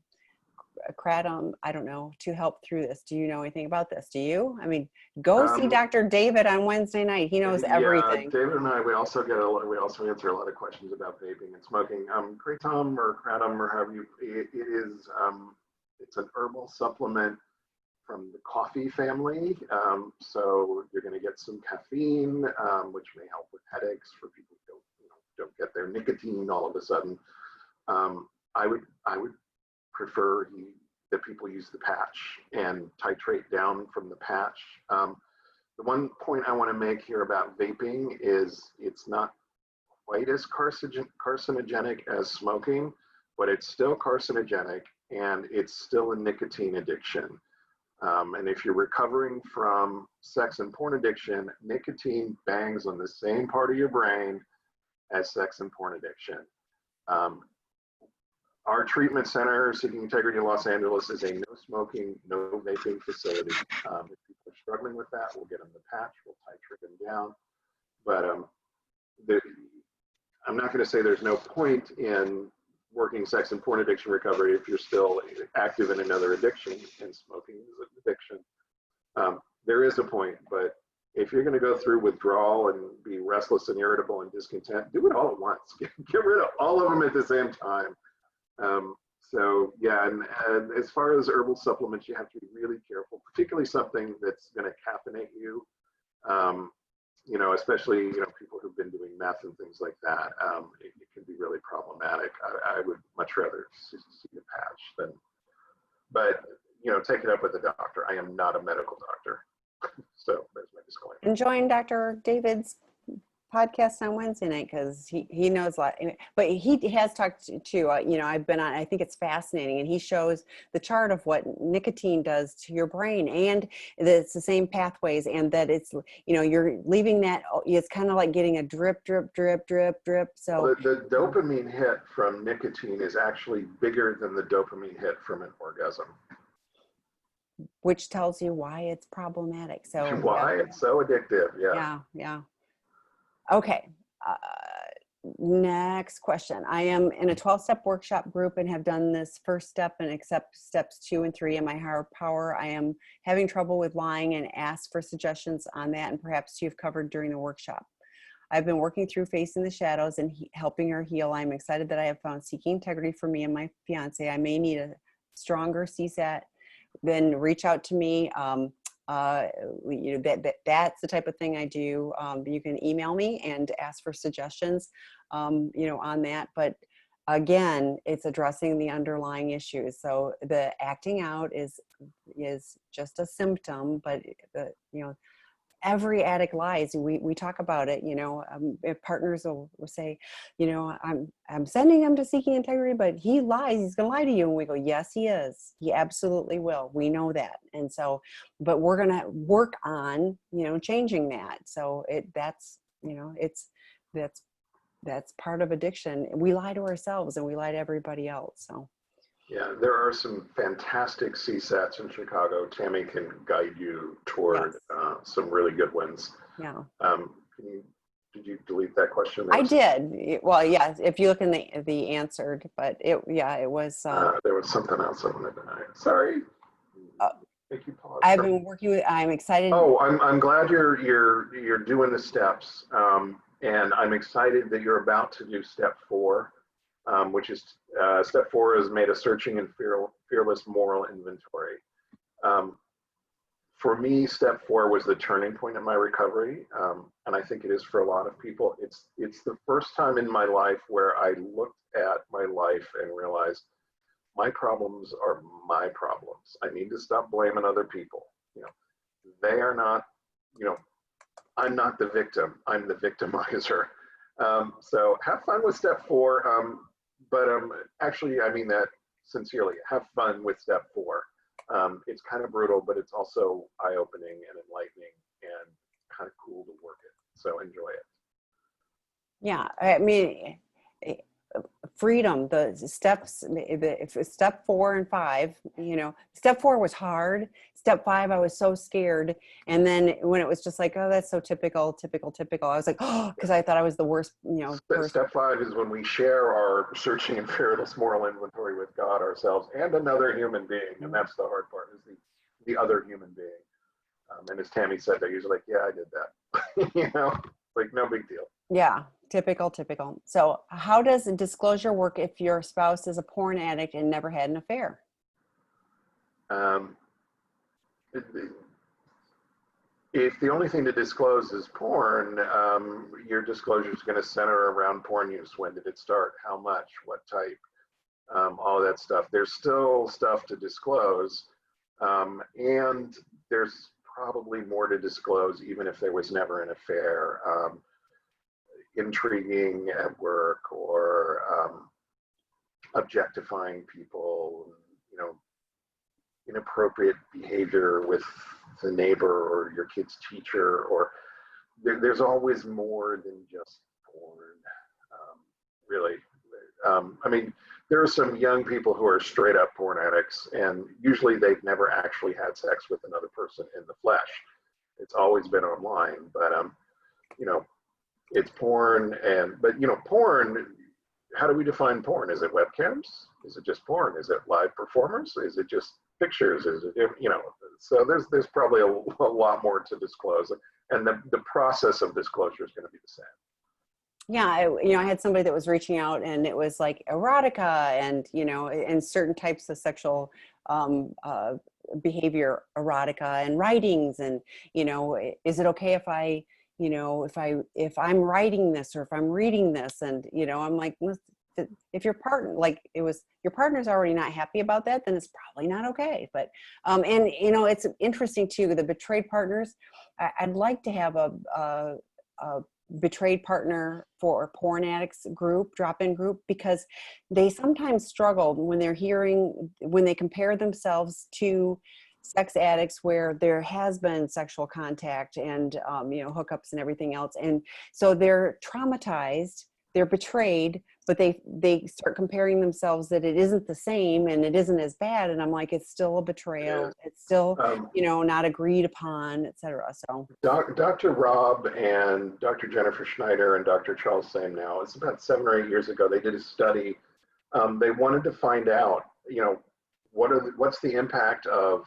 kratom, I don't know, to help through this. Do you know anything about this? Do you? I mean, go see Dr. David on Wednesday night. He knows everything. David and I, we also answer a lot of questions about vaping and smoking. Kratom or kratom or however it's an herbal supplement from the coffee family. So you're going to get some caffeine, which may help with headaches for people who don't get their nicotine all of a sudden. I would prefer he that people use the patch and titrate down from the patch. The one point I want to make here about vaping is it's not quite as carcinogenic as smoking, but it's still carcinogenic and it's still a nicotine addiction. And if you're recovering from sex and porn addiction, nicotine bangs on the same part of your brain as sex and porn addiction. Our treatment center, Seeking Integrity in Los Angeles, is a no smoking, no vaping facility. If people are struggling with that, we'll get them the patch, we'll titrate them down. But I'm not going to say there's no point in working sex and porn addiction recovery if you're still active in another addiction, and smoking is an addiction. There is a point, but if you're going to go through withdrawal and be restless and irritable and discontent, do it all at once. Get rid of all of them at the same time. So yeah, and as far as herbal supplements, you have to be really careful, particularly something that's going to caffeinate you. You know, especially, you know, people who've been doing meth and things like that. It can be really problematic. I would much rather see a patch than, but you know, take it up with a doctor. I am not a medical doctor. So there's my disclaimer. And join Dr. David's podcast on Wednesday night, because he knows a lot. But he has talked to you know, I've been on, I think it's fascinating, and he shows the chart of what nicotine does to your brain, and that it's the same pathways, and that it's, you know, you're leaving that, it's kind of like getting a drip, drip, drip, drip, drip. So well, the dopamine hit from nicotine is actually bigger than the dopamine hit from an orgasm. Which tells you why it's problematic. So why it's so addictive. Yeah. Okay. Next question. I am in a 12-step workshop group and have done this first step and accept steps 2 and 3 in my higher power. I am having trouble with lying and ask for suggestions on that, and perhaps you've covered during the workshop. I've been working through facing the shadows and helping her heal. I'm excited that I have found seeking integrity for me and my fiance. I may need a stronger CSAT. Then reach out to me. You know, that's the type of thing I do. You can email me and ask for suggestions, you know, on that. But again, it's addressing the underlying issues. So the acting out is just a symptom, but you know, every addict lies. We talk about it, you know, if partners will say, you know, I'm sending him to Seeking Integrity, but he lies, he's going to lie to you. And we go, yes, he is. He absolutely will. We know that. And so, but we're going to work on, you know, changing that. So that's, you know, that's part of addiction. We lie to ourselves and we lie to everybody else. So. Yeah, there are some fantastic CSATs in Chicago. Tami can guide you toward some really good ones. Yeah. Did you delete that question? I did. Well, yeah, if you look in the answered, but it was. There was something else I wanted to know. Sorry. Thank you, Paul. I've been working with. I'm excited. Oh, I'm glad you're doing the steps, and I'm excited that you're about to do step 4. Which is step 4 is made a searching and fearless moral inventory. For me, step 4 was the turning point in my recovery, and I think it is for a lot of people. It's the first time in my life where I looked at my life and realized my problems are my problems. I need to stop blaming other people. You know, they are not. You know, I'm not the victim. I'm the victimizer. So have fun with step 4. But actually, I mean that sincerely. Have fun with step 4. It's kind of brutal, but it's also eye-opening and enlightening and kind of cool to work it. So enjoy it. Yeah, I mean, freedom, the steps, step 4 and 5, you know, step 4 was hard. Step 5, I was so scared. And then when it was just like, oh, that's so typical, I was like, oh, because I thought I was the worst, you know. Step 5 is when we share our searching and fearless moral inventory with God, ourselves, and another human being. And that's the hard part, is the other human being. And as Tami said, they're usually like, yeah, I did that. You know, like no big deal. Yeah, typical. So how does disclosure work if your spouse is a porn addict and never had an affair? If the only thing to disclose is porn, your disclosure is going to center around porn use. When did it start? How much? What type? all of that stuff. There's still stuff to disclose, and there's probably more to disclose even if there was never an affair. Intriguing at work, or objectifying people, inappropriate behavior with the neighbor or your kid's teacher, or there's always more than just porn, really. I mean, there are some young people who are straight up porn addicts, and usually they've never actually had sex with another person in the flesh. It's always been online, but it's porn. But porn, how do we define porn? Is it webcams? Is it just porn? Is it live performers? Is it just pictures? Is it, so there's probably a lot more to disclose, and the process of disclosure is going to be the same. Yeah, I had somebody that was reaching out, and it was like erotica and, and certain types of sexual behavior, erotica and writings. And, is it okay if I, if I'm writing this, or if I'm reading this? And, I'm like, if your partner, your partner's already not happy about that, then it's probably not okay. But, and, it's interesting too, the betrayed partners. I'd like to have a betrayed partner for a porn addicts group, drop-in group, because they sometimes struggle when they compare themselves to sex addicts where there has been sexual contact and hookups and everything else, and so they're traumatized, they're betrayed, but they start comparing themselves that it isn't the same and it isn't as bad. And I'm like, it's still a betrayal. It's still, not agreed upon, etc. So Dr. Rob and Dr. Jennifer Schneider and Dr. Charles Samenow, it's about 7 or 8 years ago, they did a study. They wanted to find out, what's the impact of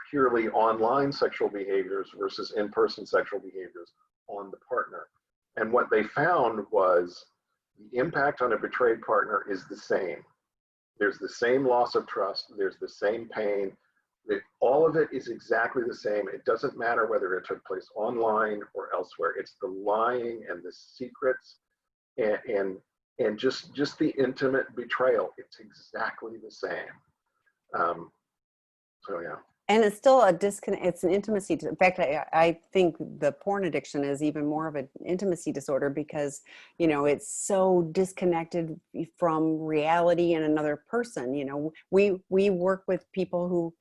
purely online sexual behaviors versus in-person sexual behaviors on the partner. And what they found was the impact on a betrayed partner is the same. There's the same loss of trust. There's the same pain. All of it is exactly the same. It doesn't matter whether it took place online or elsewhere. It's the lying and the secrets and just the intimate betrayal. It's exactly the same. So yeah. And it's still a disconnect. It's an intimacy. In fact, I think the porn addiction is even more of an intimacy disorder because, it's so disconnected from reality and another person. We work with people who,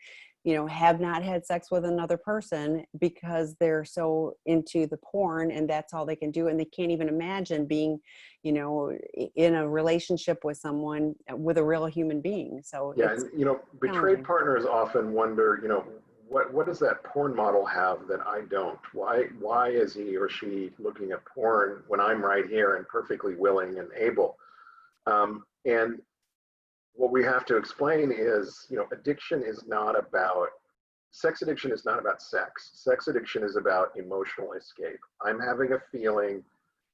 have not had sex with another person because they're so into the porn and that's all they can do. And they can't even imagine being, in a relationship with someone, with a real human being. So yeah, and, betrayed partners often wonder, what does that porn model have that I don't? Why is he or she looking at porn when I'm right here and perfectly willing and able? And what we have to explain is, sex addiction is not about sex. Sex addiction is about emotional escape. I'm having a feeling,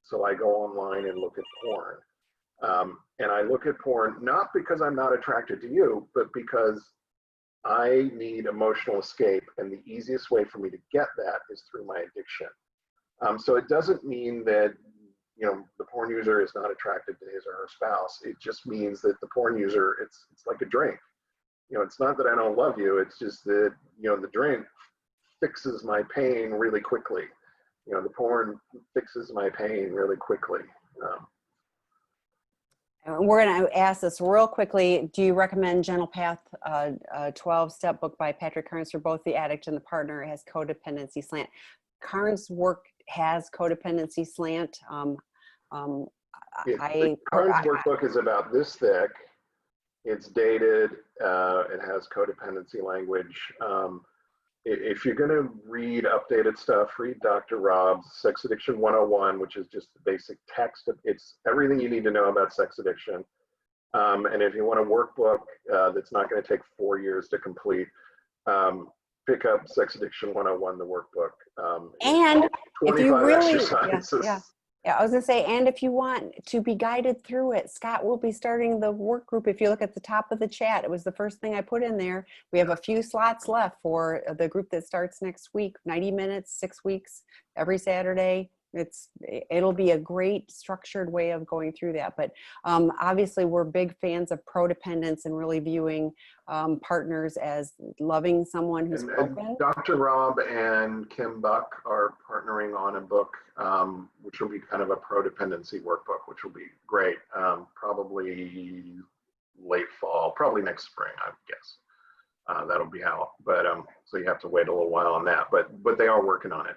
so I go online and look at porn. And I look at porn not because I'm not attracted to you, but because I need emotional escape. And the easiest way for me to get that is through my addiction. So it doesn't mean that, the porn user is not attracted to his or her spouse. It just means that the porn user, it's like a drink. It's not that I don't love you. It's just that, the drink fixes my pain really quickly. The porn fixes my pain really quickly. We're going to ask this real quickly. Do you recommend Gentle Path, a 12-step book by Patrick Carnes for both the addict and the partner? It has codependency slant. Carnes' work has codependency slant. Carnes' workbook is about this thick. It's dated. It has codependency language. If you're going to read updated stuff, read Dr. Rob's Sex Addiction 101, which is just the basic text. It's everything you need to know about sex addiction. And if you want a workbook that's not going to take 4 years to complete, pick up Sex Addiction 101, the workbook. And if you really, exercises. Yeah, I was gonna say, and if you want to be guided through it, Scott will be starting the work group. If you look at the top of the chat, it was the first thing I put in there. We have a few slots left for the group that starts next week, 90 minutes, 6 weeks, every Saturday. it'll be a great structured way of going through that. But obviously we're big fans of prodependence and really viewing partners as loving someone who's And broken. Dr. Rob and Kim Buck are partnering on a book, which will be kind of a prodependency workbook, which will be great. Probably late fall, probably next spring, I guess. That'll be out. But so you have to wait a little while on that. But they are working on it.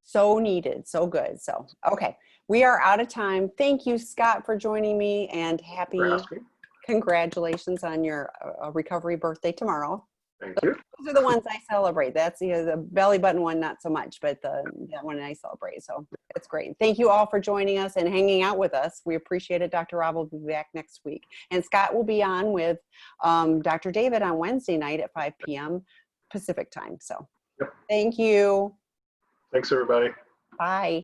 So needed, so good. So, okay, we are out of time. Thank you, Scott, for joining me, and happy congratulations on your recovery birthday tomorrow. Thank you. Those are the ones I celebrate. That's the belly button one, not so much, but that one I celebrate. So it's great. Thank you all for joining us and hanging out with us. We appreciate it. Dr. Rob will be back next week. And Scott will be on with Dr. David on Wednesday night at 5 p.m. Pacific time. So thank you. Thanks, everybody. Bye.